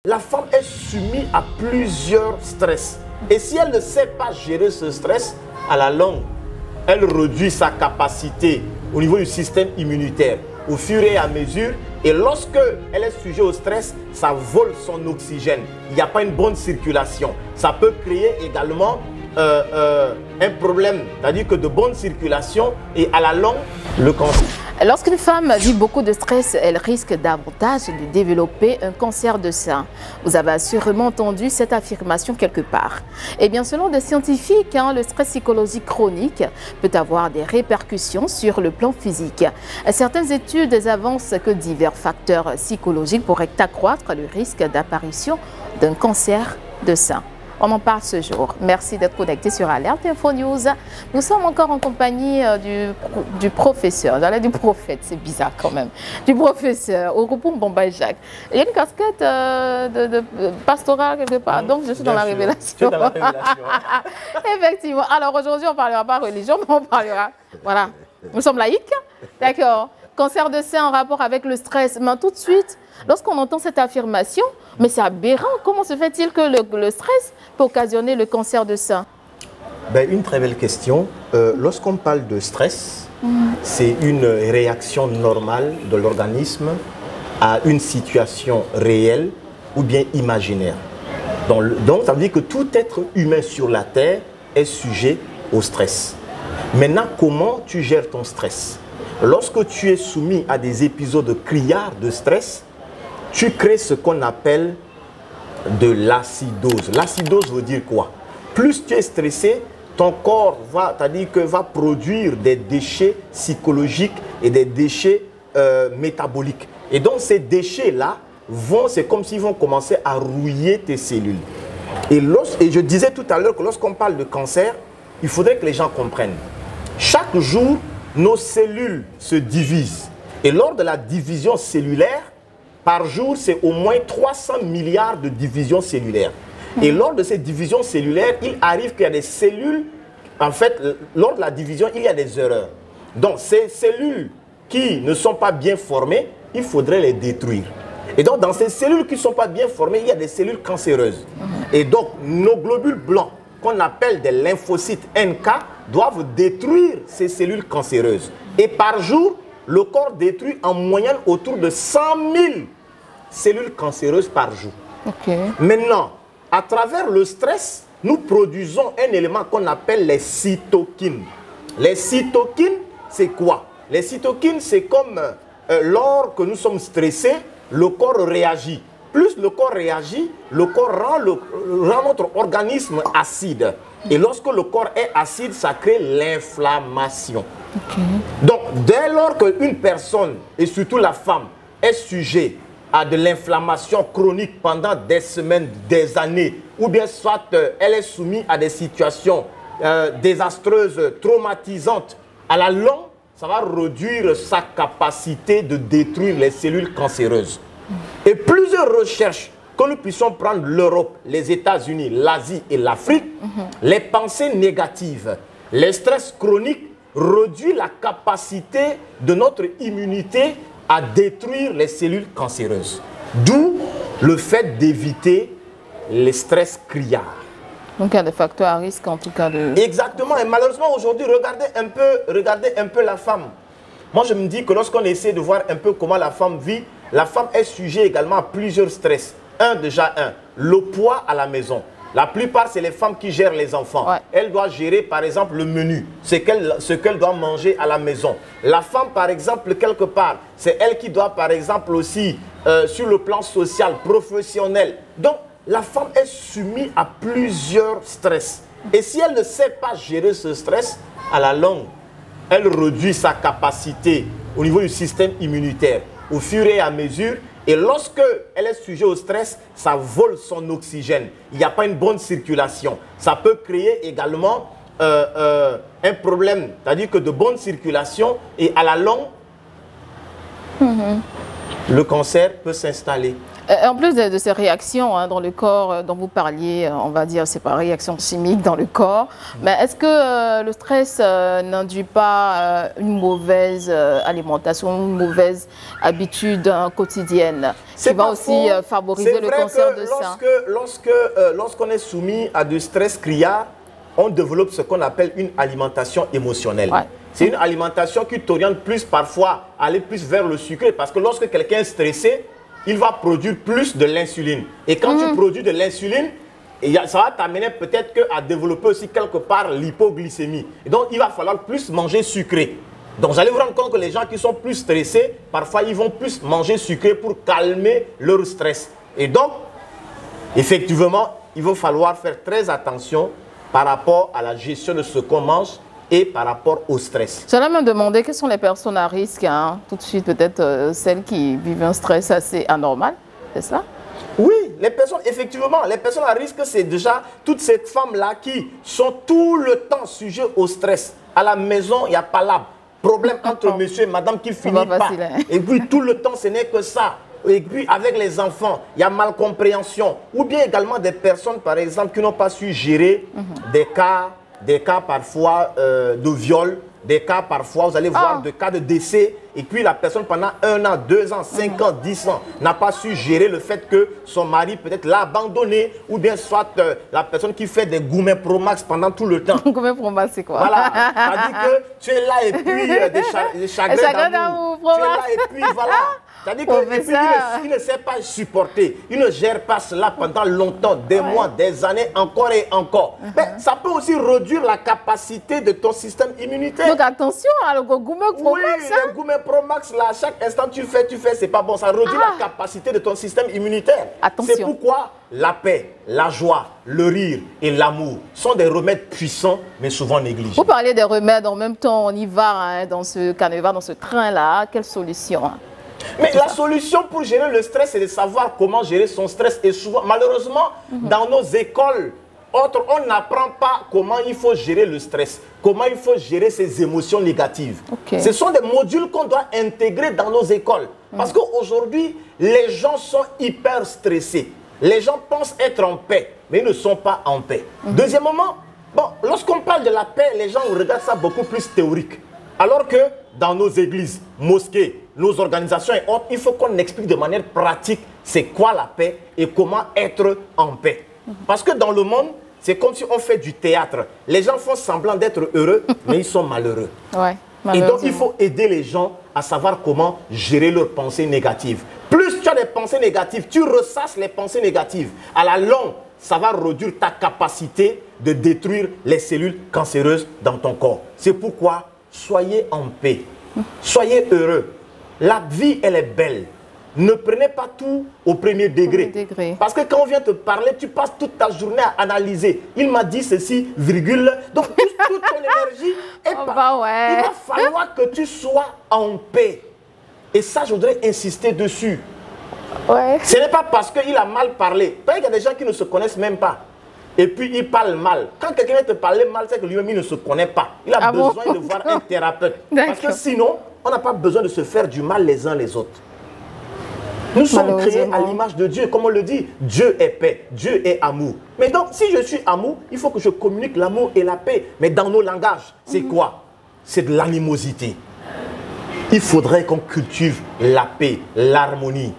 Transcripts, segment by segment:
la femme est soumise à plusieurs stress. Et si elle ne sait pas gérer ce stress, à la longue, elle réduit sa capacité au niveau du système immunitaire au fur et à mesure. Et lorsque elle est sujet au stress, ça vole son oxygène. Il n'y a pas une bonne circulation. Ça peut créer également un problème, c'est-à-dire que de bonne circulation et à la longue, le cancer. Lorsqu'une femme vit beaucoup de stress, elle risque davantage de développer un cancer de sein. Vous avez assurément entendu cette affirmation quelque part. Eh bien, selon des scientifiques, le stress psychologique chronique peut avoir des répercussions sur le plan physique. Certaines études avancent que divers facteurs psychologiques pourraient accroître le risque d'apparition d'un cancer de sein. On en parle ce jour. Merci d'être connecté sur Alerte Info News. Nous sommes encore en compagnie du professeur, j'allais du prophète, c'est bizarre quand même, du professeur Orupum Bombay Jacques. Il y a une casquette de pastorale quelque part, donc je suis dans la révélation. Tu es dans la révélation. Effectivement. Alors aujourd'hui, on ne parlera pas religion, mais on parlera, voilà, nous sommes laïcs, d'accord. Cancer de sein en rapport avec le stress. Mais tout de suite, lorsqu'on entend cette affirmation, mais c'est aberrant. Comment se fait-il que le stress peut occasionner le cancer de sein? Ben, une très belle question. Lorsqu'on parle de stress, c'est une réaction normale de l'organisme à une situation réelle ou bien imaginaire. Donc, ça veut dire que tout être humain sur la Terre est sujet au stress. Maintenant, comment tu gères ton stress? Lorsque tu es soumis à des épisodes criards de stress, tu crées ce qu'on appelle de l'acidose. L'acidose veut dire quoi? Plus tu es stressé, ton corps va produire des déchets psychologiques et des déchets métaboliques. Et donc ces déchets-là, c'est comme s'ils vont commencer à rouiller tes cellules. Et je disais tout à l'heure que lorsqu'on parle de cancer, il faudrait que les gens comprennent. Chaque jour, nos cellules se divisent. Et lors de la division cellulaire, par jour, c'est au moins 300 milliards de divisions cellulaires. Et lors de ces divisions cellulaires, il arrive qu'il y a des cellules, en fait, lors de la division, il y a des erreurs. Donc, ces cellules qui ne sont pas bien formées, il faudrait les détruire. Et donc, dans ces cellules qui ne sont pas bien formées, il y a des cellules cancéreuses. Et donc, nos globules blancs, qu'on appelle des lymphocytes NK, doivent détruire ces cellules cancéreuses. Et par jour, le corps détruit en moyenne autour de 100 000 cellules cancéreuses par jour. Maintenant, à travers le stress, nous produisons un élément qu'on appelle les cytokines. Les cytokines, c'est quoi? Les cytokines, c'est comme lorsque nous sommes stressés, le corps réagit. Plus le corps réagit, le corps rend notre organisme acide. Et lorsque le corps est acide, ça crée l'inflammation. Donc, dès lors qu'une personne, et surtout la femme, est sujet à de l'inflammation chronique pendant des semaines, des années, ou bien soit elle est soumise à des situations désastreuses, traumatisantes, à la longue, ça va réduire sa capacité de détruire les cellules cancéreuses. Et plusieurs recherches, que nous puissions prendre l'Europe, les États-Unis, l'Asie et l'Afrique, les pensées négatives, les stress chroniques réduisent la capacité de notre immunité à détruire les cellules cancéreuses. D'où le fait d'éviter les stress criards. Donc il y a des facteurs à risque en tout cas de... Exactement. Et malheureusement aujourd'hui, regardez un peu la femme. Moi je me dis que lorsqu'on essaie de voir un peu comment la femme vit, la femme est sujet également à plusieurs stress. Déjà, le poids à la maison. La plupart, c'est les femmes qui gèrent les enfants. Elle doit gérer, par exemple, le menu, ce qu'elle doit manger à la maison. La femme, par exemple, quelque part, c'est elle qui doit, par exemple, aussi, sur le plan social, professionnel. Donc, la femme est soumise à plusieurs stress. Et si elle ne sait pas gérer ce stress, à la longue, elle réduit sa capacité au niveau du système immunitaire au fur et à mesure. Et lorsque elle est sujet au stress, ça vole son oxygène. Il n'y a pas une bonne circulation. Ça peut créer également un problème, c'est-à-dire que de bonne circulation et à la longue, le cancer peut s'installer. En plus de ces réactions dans le corps dont vous parliez, on va dire, c'est pas réaction chimique dans le corps, mais est-ce que le stress n'induit pas une mauvaise alimentation, une mauvaise habitude quotidienne qui va aussi favoriser le cancer de sein? Lorsqu'on est soumis à du stress criard, on développe ce qu'on appelle une alimentation émotionnelle. Ouais. C'est une alimentation qui t'oriente plus parfois à aller plus vers le sucré, parce que lorsque quelqu'un est stressé, il va produire plus de l'insuline. Et quand tu produis de l'insuline, ça va t'amener peut-être à développer aussi quelque part l'hypoglycémie. Et donc, il va falloir plus manger sucré. Donc, vous allez vous rendre compte que les gens qui sont plus stressés, parfois, ils vont plus manger sucré pour calmer leur stress. Et donc, effectivement, il va falloir faire très attention par rapport à la gestion de ce qu'on mange et par rapport au stress. J'allais me demander quelles sont les personnes à risque, tout de suite peut-être celles qui vivent un stress assez anormal, c'est ça? Oui, effectivement, les personnes à risque, c'est déjà toutes ces femmes-là qui sont tout le temps sujets au stress. À la maison, il n'y a pas là. Problème entre monsieur et madame qui finit pas. Facile, hein? Et puis tout le temps, ce n'est que ça. Et puis avec les enfants, il y a malcompréhension. Ou bien également des personnes, par exemple, qui n'ont pas su gérer des cas parfois de viol, des cas parfois, vous allez voir, de cas de décès. Et puis la personne pendant 1 an, 2 ans, 5 ans, 10 ans, n'a pas su gérer le fait que son mari peut-être l'a abandonné. Ou bien soit la personne qui fait des gourmets Pro Max pendant tout le temps. Gourmets Pro Max, c'est quoi? Voilà, c'est-à-dire que tu es là et puis des chagrins d'amour. Tu es là et puis voilà. C'est-à-dire qu'il ne sait pas supporter, il ne gère pas cela pendant longtemps, des mois, des années, encore et encore. Mais ça peut aussi réduire la capacité de ton système immunitaire. Donc attention, le gourmet Pro Max. Oui, le gourmet Pro Max, là, à chaque instant tu fais, c'est pas bon. Ça réduit la capacité de ton système immunitaire. C'est pourquoi la paix, la joie, le rire et l'amour sont des remèdes puissants, mais souvent négligés. Vous parlez des remèdes, en même temps on y va dans ce carnaval, dans ce train-là. Quelle solution? Mais la solution pour gérer le stress, c'est de savoir comment gérer son stress. Et souvent, malheureusement, dans nos écoles, on n'apprend pas comment il faut gérer le stress, comment il faut gérer ses émotions négatives. Ce sont des modules qu'on doit intégrer dans nos écoles. Parce qu'aujourd'hui, les gens sont hyper stressés. Les gens pensent être en paix, mais ils ne sont pas en paix. Deuxièmement, lorsqu'on parle de la paix, les gens regardent ça beaucoup plus théorique. Alors que dans nos églises, mosquées, nos organisations et autres, il faut qu'on explique de manière pratique c'est quoi la paix et comment être en paix. Parce que dans le monde, c'est comme si on fait du théâtre. Les gens font semblant d'être heureux, mais ils sont malheureux. Et donc, il faut aider les gens à savoir comment gérer leurs pensées négatives. Plus tu as des pensées négatives, tu ressasses les pensées négatives. À la longue, ça va réduire ta capacité de détruire les cellules cancéreuses dans ton corps. C'est pourquoi, soyez en paix. Soyez heureux. La vie, elle est belle. Ne prenez pas tout au premier degré. Parce que quand on vient te parler, tu passes toute ta journée à analyser. Il m'a dit ceci, virgule. Donc, toute ton énergie est il va falloir que tu sois en paix. Et ça, je voudrais insister dessus. Ce n'est pas parce qu'il a mal parlé. Peut-être qu'il y a des gens qui ne se connaissent même pas. Et puis, il parle mal. Quand quelqu'un vient te parler mal, c'est que lui-même, il ne se connaît pas. Il a besoin de voir un thérapeute. Parce que sinon, on n'a pas besoin de se faire du mal les uns les autres. Nous sommes créés à l'image de Dieu, comme on le dit. Dieu est paix, Dieu est amour. Mais donc, si je suis amour, il faut que je communique l'amour et la paix. Mais dans nos langages, c'est quoi? C'est de l'animosité. Il faudrait qu'on cultive la paix, l'harmonie.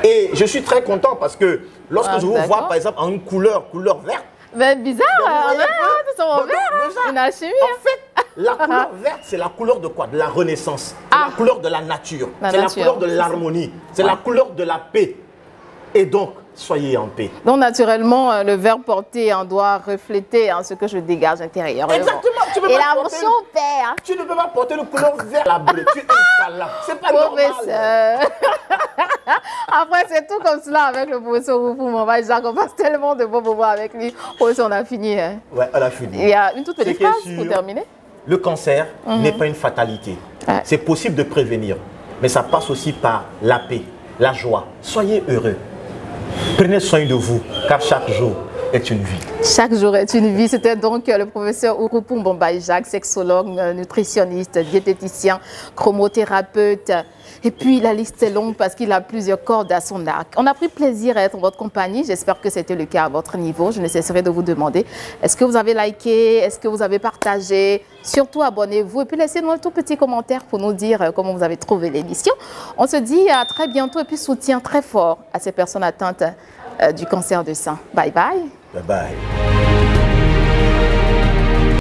Et je suis très content parce que lorsque je vous vois, par exemple, en une couleur verte. Mais bizarre, une alchimie. En fait, la couleur verte, c'est la couleur de quoi? De la renaissance. C'est la couleur de la nature. C'est la couleur de l'harmonie. C'est la couleur de la paix. Et donc, soyez en paix. Donc, naturellement, le vert porté doit refléter ce que je dégage intérieurement. Exactement. Tu peux et pas la paix. Tu ne peux pas porter le couleur vert la bleue. Tu es pas là. C'est pas normal. Après, c'est tout comme cela avec le professeur Oufou. On va dire qu'on passe tellement de bons moments avec lui. On a fini. Ouais, on a fini. Il y a une toute petite phrase pour terminer. Le cancer n'est pas une fatalité. C'est possible de prévenir. Mais ça passe aussi par la paix, la joie. Soyez heureux. Prenez soin de vous, car chaque jour est une vie. Chaque jour est une vie. C'était donc le professeur Ouroupou Mbombaye Jacques, sexologue, nutritionniste, diététicien, chromothérapeute. Et puis la liste est longue parce qu'il a plusieurs cordes à son arc. On a pris plaisir à être en votre compagnie. J'espère que c'était le cas à votre niveau. Je ne cesserai de vous demander, est-ce que vous avez liké? Est-ce que vous avez partagé? Surtout abonnez-vous et puis laissez-nous un tout petit commentaire pour nous dire comment vous avez trouvé l'émission. On se dit à très bientôt et puis soutien très fort à ces personnes atteintes du cancer du sein. Bye bye. Bye bye.